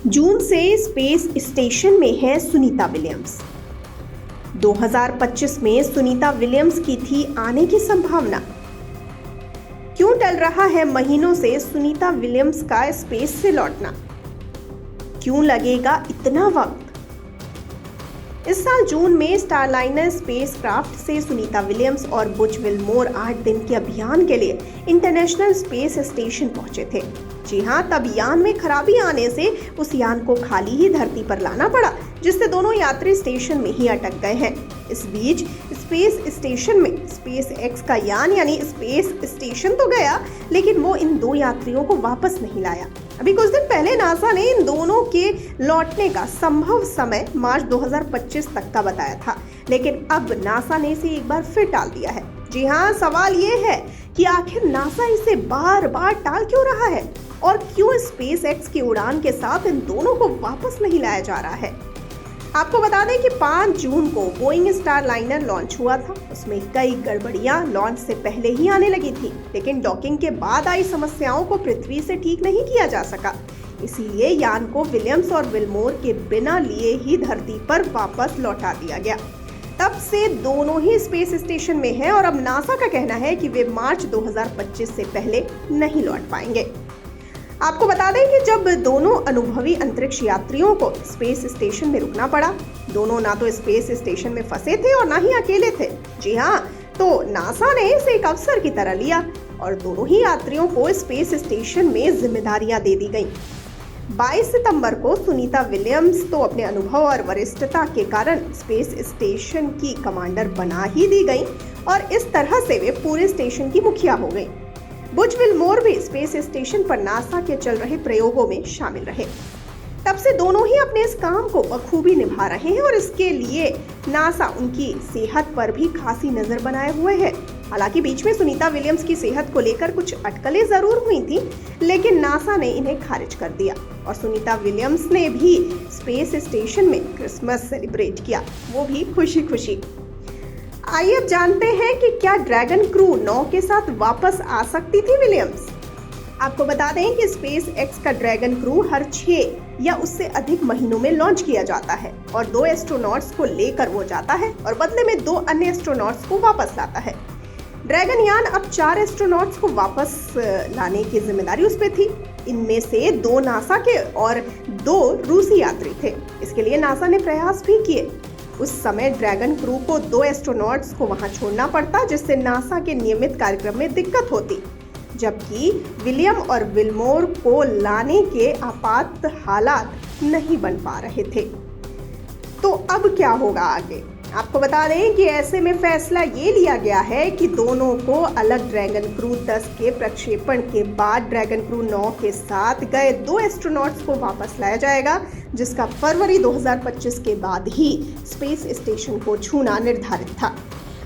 जून से space station में है सुनीता विलियम्स। 2025 में सुनीता विलियम्स की थी आने की संभावना। क्यों टल रहा है महीनों से सुनीता विलियम्स का स्पेस से लौटना? क्यों लगेगा इतना वक्त? इस साल जून में स्टारलाइनर स्पेसक्राफ्ट से सुनीता विलियम्स और बुच विलमोर 8 दिन के अभियान के लिए इंटरनेशनल स्पेस स्टेशन पहुंचे थे। जी हां, तब यान में खराबी आने से उस यान को खाली ही धरती पर लाना पड़ा, जिससे दोनों यात्री स्टेशन में ही अटक गए हैं। इस बीच स्पेस स्टेशन में स्पेस एक्स का यान यानी स्पेस स्टेशन तो गया, लेकिन वो इन दो यात्रियों को वापस नहीं लाया। अभी कुछ दिन पहले नासा ने इन दोनों के लौटने का संभव समय मार्च 2025 तक का बताया था, लेकिन अब नासा ने इसे एक बार फिर टाल दिया है। जी हाँ, सवाल ये है कि आखिर नासा इसे बार बार टाल क्यों रहा है और क्यों स्पेस एक्स की उड़ान के साथ इन दोनों को वापस नहीं लाया जा रहा है। आपको बता दें कि 5 जून को बोइंग स्टारलाइनर लॉन्च हुआ था। उसमें कई गड़बड़ियां लॉन्च से पहले ही आने लगी थी, लेकिन डॉकिंग के बाद आई समस्याओं को पृथ्वी से ठीक नहीं किया जा सका। इसीलिए यान को विलियम्स और विलमोर के बिना लिए ही धरती पर वापस लौटा दिया गया। तब से दोनों ही स्पेस स्टेशन में हैं और अब नासा का कहना है कि वे मार्च 2025 से पहले नहीं लौट पाएंगे। आपको बता दें कि जब दोनों अनुभवी अंतरिक्ष यात्रियों को स्पेस स्टेशन में रुकना पड़ा, दोनों ना तो स्पेस स्टेशन में फंसे थे और ना ही अकेले थे। जी हाँ, तो नासा ने इसे एक अवसर की तरह लिया और दोनों ही यात्रियों को स्पेस स्टेशन में जिम्मेदारियां दे दी गईं। 22 सितंबर को सुनीता विलियम्स तो अपने अनुभव और वरिष्ठता के कारण स्पेस स्टेशन की कमांडर बना ही दी गई और इस तरह से वे पूरे स्टेशन की मुखिया हो गई। बुच विलमोर भी स्पेस स्टेशन पर नासा के चल रहे प्रयोगों में शामिल रहे। तब से दोनों ही अपने इस काम को बखूबी निभा रहे हैं और इसके लिए नासा उनकी सेहत पर भी खासी नजर बनाए हुए है। हालांकि बीच में सुनीता विलियम्स की सेहत को लेकर कुछ अटकलें जरूर हुई थी, लेकिन नासा ने इन्हें खारिज कर दिया और सुनीता विलियम्स ने भी स्पेस स्टेशन में क्रिसमस सेलिब्रेट किया, वो भी खुशी खुशी। आइए अब जानते हैं कि क्या ड्रैगन क्रू 9 के साथ वापस आ सकती थी विलियम्स। आपको बता दें कि स्पेस एक्स का ड्रैगन क्रू हर 6 या उससे अधिक महीनों में लॉन्च किया जाता है और 2 एस्ट्रोनॉट्स को लेकर वो जाता है और बदले में 2 अन्य एस्ट्रोनॉट्स को वापस लाता है। ड्रैगन यान अब 4 एस्ट्रोनॉट्स को वापस लाने की जिम्मेदारी उस पर थी। इनमें से 2 नासा के और 2 रूसी यात्री थे। इसके लिए नासा ने प्रयास भी किए। उस समय ड्रैगन क्रू को 2 एस्ट्रोनॉट्स को वहां छोड़ना पड़ता, जिससे नासा के नियमित कार्यक्रम में दिक्कत होती, जबकि विलियम और विलमोर को लाने के आपात हालात नहीं बन पा रहे थे। तो अब क्या होगा आगे? आपको बता दें कि ऐसे में फैसला ये लिया गया है कि दोनों को अलग ड्रैगन क्रू 10 के प्रक्षेपण के बाद ड्रैगन क्रू 9 के साथ गए 2 एस्ट्रोनॉट्स को वापस लाया जाएगा, जिसका फरवरी 2025 के बाद ही स्पेस स्टेशन को छूना निर्धारित था।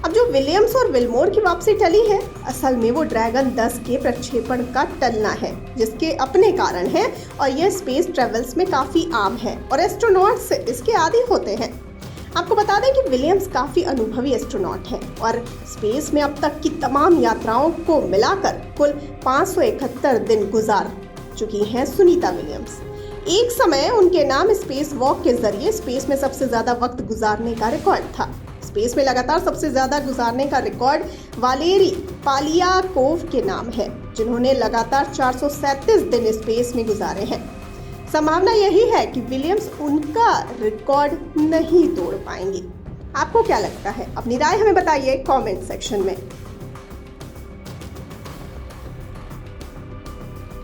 अब जो विलियम्स और विलमोर की वापसी टली है, असल में वो ड्रैगन 10 के प्रक्षेपण का टलना है, जिसके अपने कारण है और यह स्पेस ट्रेवल्स में काफी आम है और एस्ट्रोनॉट्स इसके आदी होते हैं। आपको बता दें कि विलियम्स काफी अनुभवी एस्ट्रोनॉट हैं और स्पेस में अब तक की तमाम यात्राओं को मिलाकर कुल 571 दिन गुजार चुकी हैं सुनीता विलियम्स। एक समय उनके नाम स्पेस वॉक के जरिए स्पेस में सबसे ज्यादा वक्त गुजारने का रिकॉर्ड था। स्पेस में लगातार सबसे ज्यादा गुजारने का रिकॉर्ड वालेरी पालियाकोव के नाम है, जिन्होंने लगातार 437 दिन स्पेस में गुजारे हैं। संभावना यही है कि विलियम्स उनका रिकॉर्ड नहीं तोड़ पाएंगी। आपको क्या लगता है? अपनी राय हमें बताइए कमेंट सेक्शन में।